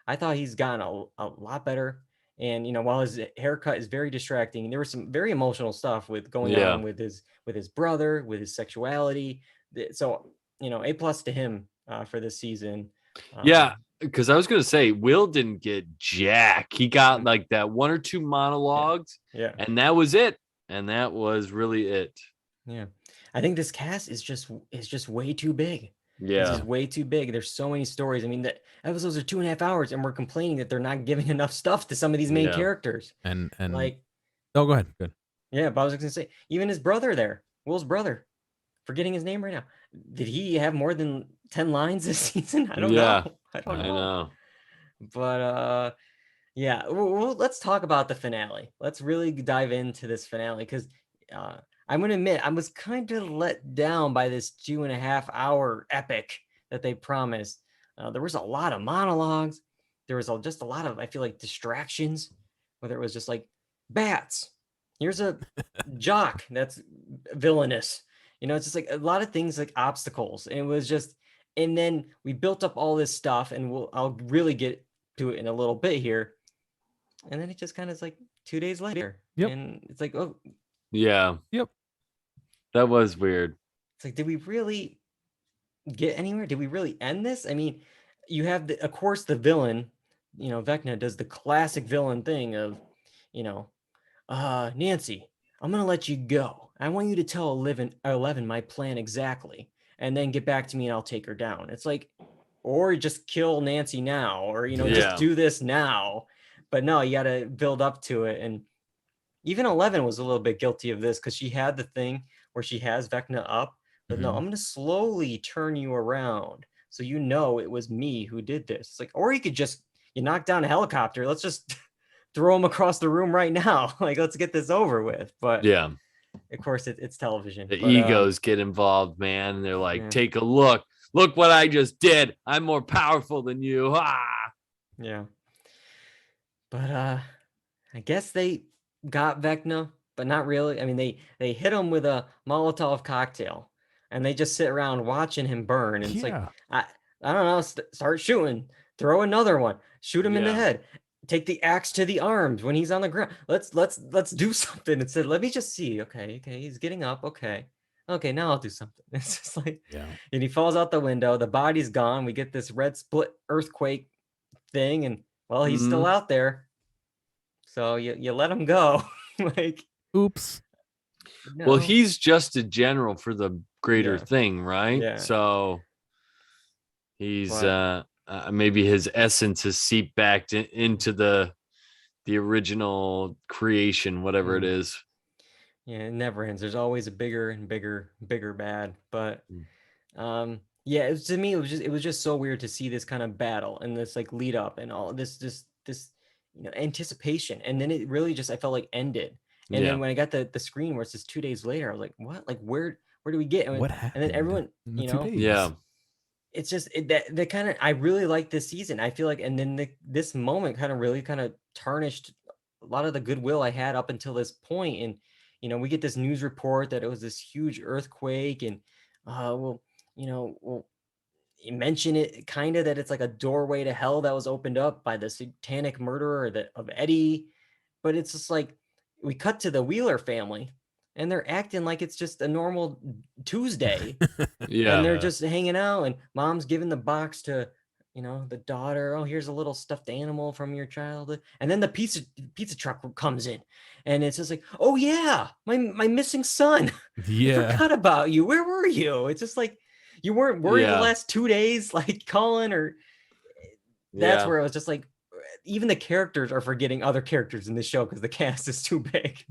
I thought he's gotten a lot better. And while his haircut is very distracting, there was some very emotional stuff with going on with his brother, with his sexuality. So A+ to him for this season. Yeah, because I was gonna say Will didn't get jack. He got like that 1 or 2 monologues, Yeah. and that was it. And that was really it. Yeah. I think this cast is just way too big. It's Yeah. just way too big. There's so many stories. I mean, the episodes are 2.5 hours, and we're complaining that they're not giving enough stuff to some of these main Yeah. characters. And Like, oh, go ahead. Good. yeah, but I was gonna say, even his brother there, Will's brother, forgetting his name right now. Did he have more than 10 lines this season? I don't Yeah. know. I don't I know. know. But yeah, let's talk about the finale. Let's really dive into this finale because I'm gonna admit I was kind of let down by this 2.5 hour epic that they promised. There was a lot of monologues. There was just a lot of, I feel like, distractions. Whether it was just like bats. Here's a jock that's villainous. It's just like a lot of things like obstacles. And it was just, and then we built up all this stuff, and I'll really get to it in a little bit here. And then it just kind of is like 2 days later. Yep. And it's like, oh, Yeah. Yep. That was weird. it's like, did we really get anywhere? Did we really end this? I mean, you have of course the villain, Vecna does the classic villain thing of, Nancy, I'm gonna let you go. I want you to tell 11 my plan exactly, and then get back to me and I'll take her down. It's like, or just kill Nancy now, or Yeah. just do this now. But no, you gotta build up to it. And even 11 was a little bit guilty of this because she had the thing where she has Vecna up, but no, I'm gonna slowly turn you around so it was me who did this. It's like, or you could just knock down a helicopter. Let's just throw him across the room right now. Like, let's get this over with. But Yeah. of course, it's television. The But, egos get involved, man. And they're like, yeah. take a look. Look what I just did. I'm more powerful than you. Ah. Yeah. But I guess they got Vecna, but not really. I mean, they hit him with a Molotov cocktail, and they just sit around watching him burn. And it's like, I don't know, start shooting, throw another one, shoot him in the Yeah. head, take the axe to the arms when he's on the ground. Let's do something. Instead, let me just see. Okay, he's getting up. Okay, now I'll do something. It's just like, Yeah. and he falls out the window. The body's gone. We get this red split earthquake thing, and well, he's still out there. So you let him go. Like, oops. Well, no. he's just a general for the greater Yeah. thing, right? Yeah. So he's But- maybe his essence has seeped back into the original creation, whatever it is. Yeah, it never ends. There's always a bigger and bigger bad. But yeah, to me it was just so weird to see this kind of battle and this like lead up and all this anticipation, and then it really just, I felt like, ended. And Yeah. then when I got the screen where it says 2 days later, I was like, what? Like, where do we get? What happened? And then everyone, in the 2 days? Yeah. it's just that kind of, I really like this season. I feel like, and then this moment kind of really kind of tarnished a lot of the goodwill I had up until this point. And we get this news report that it was this huge earthquake, and we'll you mention it kind of that it's like a doorway to hell that was opened up by the satanic murderer of Eddie. But it's just like, we cut to the Wheeler family and they're acting like it's just a normal Tuesday. Yeah. And they're just hanging out, and mom's giving the box to the daughter. Oh, here's a little stuffed animal from your childhood. And then the pizza truck comes in, and it's just like, oh yeah, my missing son. I Yeah. forgot about you. Where were you? It's just like, you weren't worried Yeah. the last 2 days, like calling, or that's Yeah. where I was just like, even the characters are forgetting other characters in the show because the cast is too big.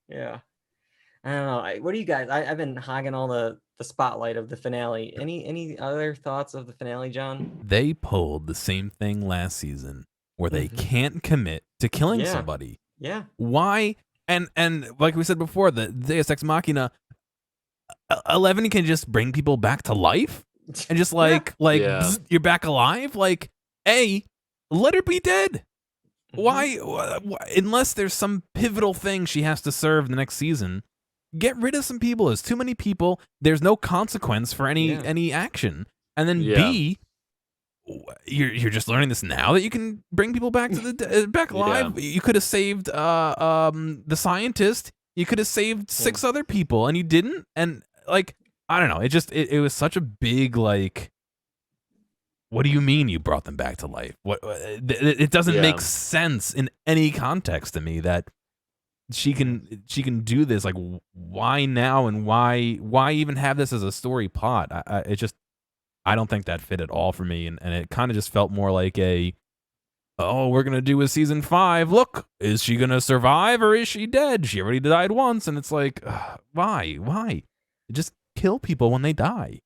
Yeah. I don't know. What do you guys? I've been hogging all the spotlight of the finale. Any other thoughts of the finale, John? They pulled the same thing last season where they Mhm. can't commit to killing Yeah. somebody. Yeah. Why? And like we said before, the Deus Ex Machina, 11 can just bring people back to life and just like Yeah. bzz, you're back alive. Like, let her be dead. Mhm. Why? Unless there's some pivotal thing she has to serve the next season, get rid of some people. There's too many people. There's no consequence for any action. And then Yeah. B, you're just learning this now that you can bring people back to the back alive. You could have saved the scientist. You could have saved 6 other people, and you didn't. And like, I don't know. It was such a big like. What do you mean you brought them back to life? It doesn't make sense in any context to me that she can do this. Like, why now, and why even have this as a story plot? It just I don't think that fit at all for me, and it kind of just felt more like we're gonna do a season 5. Look, is she gonna survive or is she dead? She already died once, and it's like, why? Just kill people when they die.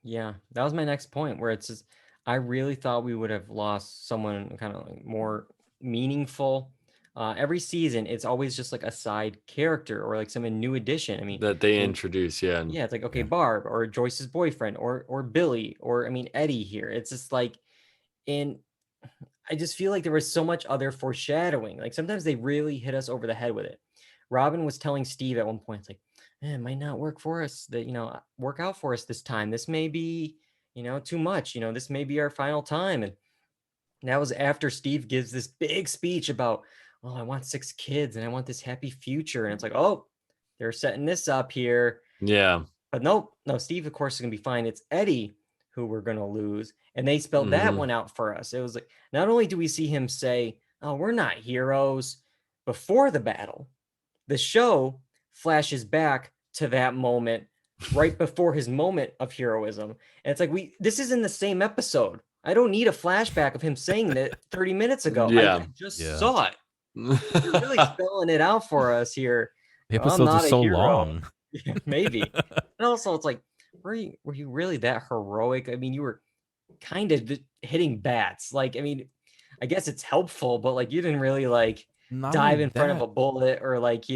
Yeah, that was my next point, where it's just, I really thought we would have lost someone kind of like more meaningful. Every season, it's always just like a side character or like some new addition. I mean, that they introduce. Yeah. yeah, it's like, okay, Barb or Joyce's boyfriend or Billy or I mean Eddie here. It's just like, and I just feel like there was so much other foreshadowing. Like sometimes they really hit us over the head with it. Robin was telling Steve at one point, it's like, it might not work for us, that, work out for us this time. This may be, too much, this may be our final time. And that was after Steve gives this big speech about, oh, I want 6 kids and I want this happy future. And it's like, oh, they're setting this up here. Yeah. But no, Steve, of course, is going to be fine. It's Eddie who we're going to lose. And they spelled that one out for us. It was like, not only do we see him say, oh, we're not heroes before the battle, the show flashes back to that moment right before his moment of heroism. And it's like, this is in the same episode. I don't need a flashback of him saying that 30 minutes ago. Yeah. I just saw it. You're really spelling it out for us here. The episodes are so long. Yeah, maybe. And also, it's like, were you really that heroic? I mean, you were kind of hitting bats. Like, I mean, I guess it's helpful, but like, you didn't really like dive in front of a bullet or like,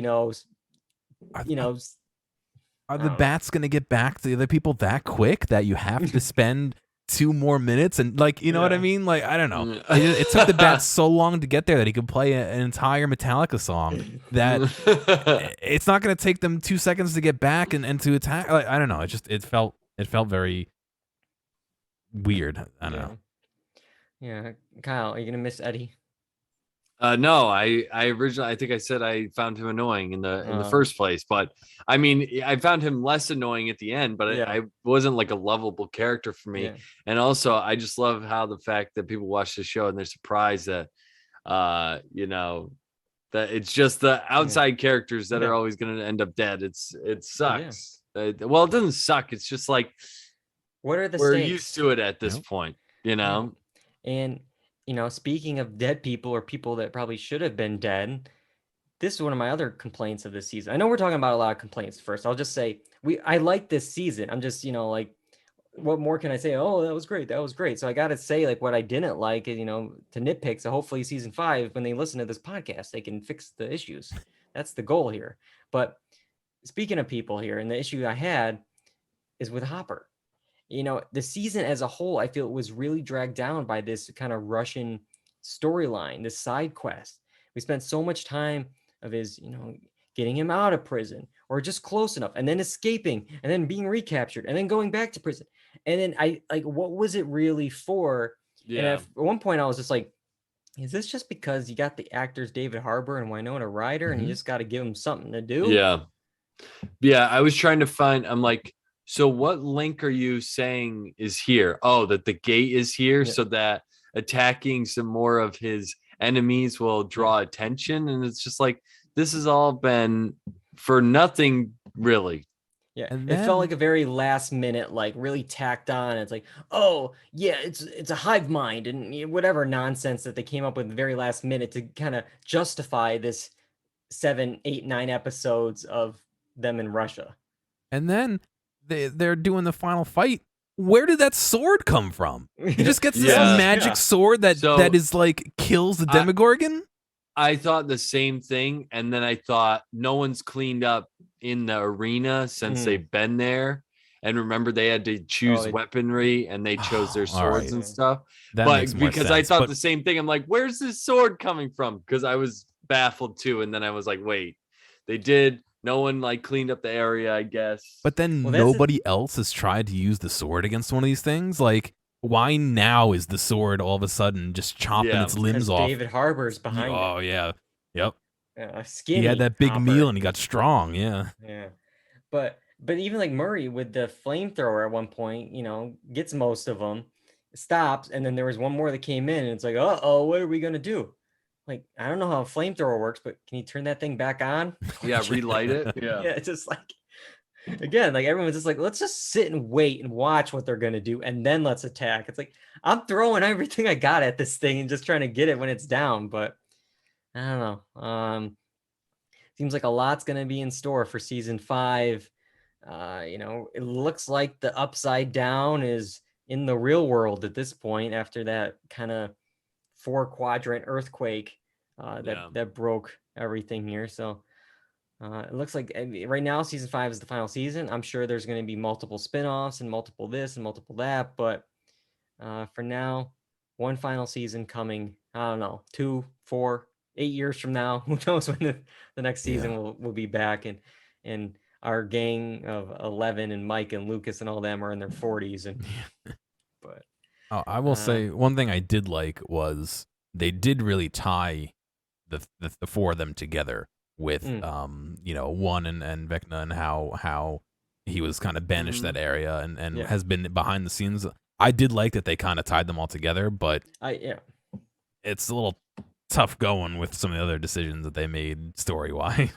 are the bats going to get back to the other people that quick that you have to spend 2 more minutes? And like, you know what I mean? Like, I don't know. It took the bats so long to get there that he could play an entire Metallica song that it's not going to take them 2 seconds to get back and to attack. Like, I don't know. It felt very weird. I don't know. Yeah. Kyle, are you going to miss Eddie? No, I originally, I think I said I found him annoying in the first place, but I mean, I found him less annoying at the end, but I wasn't like a lovable character for me. Yeah. And also, I just love how the fact that people watch the show and they're surprised that, that it's just the outside characters that are always going to end up dead. It sucks. Yeah. Well, it doesn't suck. It's just like, what are the we're stakes? used to it at this point, And speaking of dead people or people that probably should have been dead, this is one of my other complaints of this season. I know we're talking about a lot of complaints first. I'll just say I like this season. I'm just, like, what more can I say? Oh, that was great. That was great. So I got to say, like, what I didn't like, to nitpick. So hopefully season 5, when they listen to this podcast, they can fix the issues. That's the goal here. But speaking of people here, and the issue I had is with Hopper. The season as a whole, I feel it was really dragged down by this kind of Russian storyline, this side quest. We spent so much time of his, getting him out of prison or just close enough and then escaping and then being recaptured and then going back to prison. And then what was it really for? Yeah. And at one point I was just like, is this just because you got the actors David Harbour and Winona Ryder and you just got to give them something to do? Yeah. Yeah. I was trying to find, I'm like, so what link are you saying is here? Oh, that the gate is here so that attacking some more of his enemies will draw attention. And it's just like, this has all been for nothing, really. Yeah. And it felt like a very last minute, like really tacked on. It's like, oh yeah, it's a hive mind and whatever nonsense that they came up with the very last minute to kind of justify this 7, 8, 9 episodes of them in Russia. And then they're doing the final fight. Where did that sword come from? He just gets this magic sword that is like kills the Demogorgon. I thought the same thing, and then I thought no one's cleaned up in the arena since they've been there. And remember, they had to choose weaponry, and they chose their swords and stuff. That makes more sense. I thought the same thing. I'm like, where's this sword coming from? Because I was baffled too, and then I was like, wait, they did. No one like cleaned up the area, I guess. But then nobody else has tried to use the sword against one of these things. Like, why now is the sword all of a sudden just chopping its limbs off? David Harbour's behind. Oh yeah, yep. Skinny. He had that big meal and he got strong. Yeah. Yeah, but even like Murray with the flamethrower at one point, gets most of them, stops, and then there was one more that came in, and it's like, oh, what are we gonna do? Like, I don't know how a flamethrower works, but can you turn that thing back on? Yeah, relight it. Yeah. Yeah, it's just like, Again, like everyone's just like, let's just sit and wait and watch what they're gonna do, and then let's attack. It's like I'm throwing everything I got at this thing and just trying to get it when it's down, but I don't know. Seems like a lot's gonna be in store for season 5. It looks like the upside down is in the real world at this point after that kind of 4-quadrant earthquake that broke everything here. So it looks like right now season 5 is the final season. I'm sure there's going to be multiple spin-offs and multiple this and multiple that, but for now, one final season coming. I don't know, 2, 4, 8 years from now. Who knows when the next season will be back, and our gang of 11 and Mike and Lucas and all them are in their 40s. And but I will say one thing I did like was they did really tie the 4 of them together with one and Vecna, and how he was kind of banished that area and has been behind the scenes. I did like that they kind of tied them all together, but it's a little tough going with some of the other decisions that they made story wise.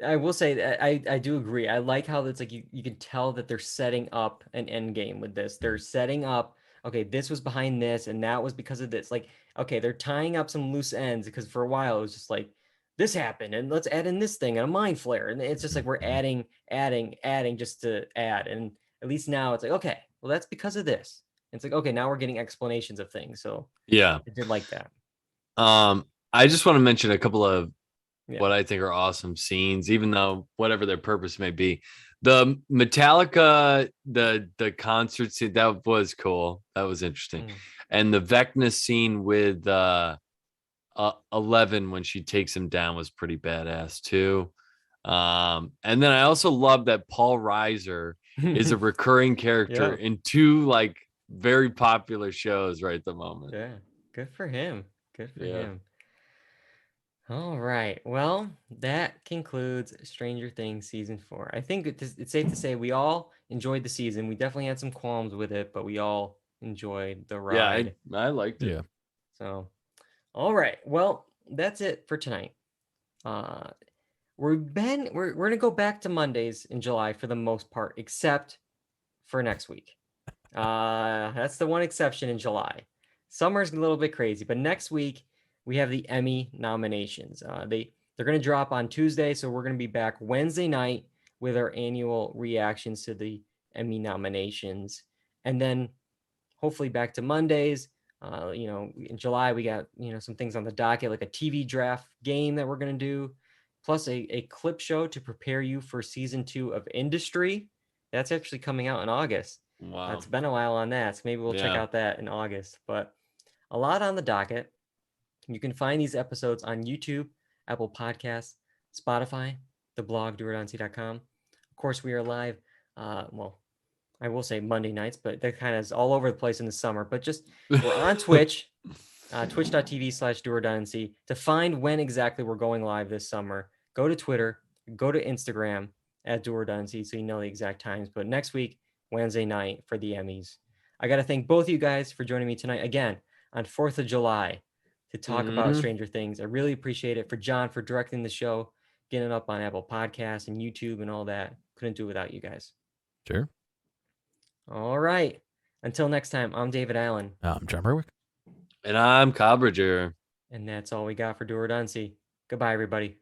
I will say that I do agree. I like how it's like you can tell that they're setting up an end game with this. They're setting up, okay, this was behind this and that was because of this. Like, okay, they're tying up some loose ends, because for a while it was just like this happened and let's add in this thing and a mind flare, and it's just like we're adding just to add. And at least now it's like, okay, well that's because of this. It's like, okay, now we're getting explanations of things. So yeah, I did like that. I just want to mention a couple of what I think are awesome scenes, even though whatever their purpose may be. The Metallica, the concert scene, that was cool. That was interesting. And the Vecna scene with 11 when she takes him down was pretty badass too. And then I also love that Paul Reiser is a recurring character in 2 like very popular shows right at the moment. Yeah, good for him. Good for him. All right. Well, that concludes Stranger Things season 4. I think it's safe to say we all enjoyed the season. We definitely had some qualms with it, but we all enjoyed the ride. Yeah, I liked it. Yeah. So, all right. Well, that's it for tonight. We're gonna go back to Mondays in July for the most part, except for next week. That's the one exception in July. Summer's a little bit crazy, but next week we have the Emmy nominations. They're going to drop on Tuesday, so we're going to be back Wednesday night with our annual reactions to the Emmy nominations, and then hopefully back to Mondays. In July we got some things on the docket, like a TV draft game that we're going to do, plus a clip show to prepare you for season 2 of Industry. That's actually coming out in August. Wow. It's been a while on that, so maybe we'll check out that in August. But a lot on the docket. You can find these episodes on YouTube, Apple Podcasts, Spotify, the blog, dualredundancy.com. Of course, we are live. I will say Monday nights, but that kind of is all over the place in the summer. But just we're on Twitch, twitch.tv/dualredundancy. To find when exactly we're going live this summer, go to Twitter, go to Instagram @dualredundancy, so you know the exact times. But next week, Wednesday night for the Emmys. I got to thank both of you guys for joining me tonight again on 4th of July to talk about Stranger Things. I really appreciate it. For John for directing the show, getting it up on Apple Podcasts and YouTube and all that. Couldn't do it without you guys. Sure. All right. Until next time, I'm David Allen. I'm John Berwick. And I'm Kyle Bridger. And that's all we got for Dual Redundancy. Goodbye, everybody.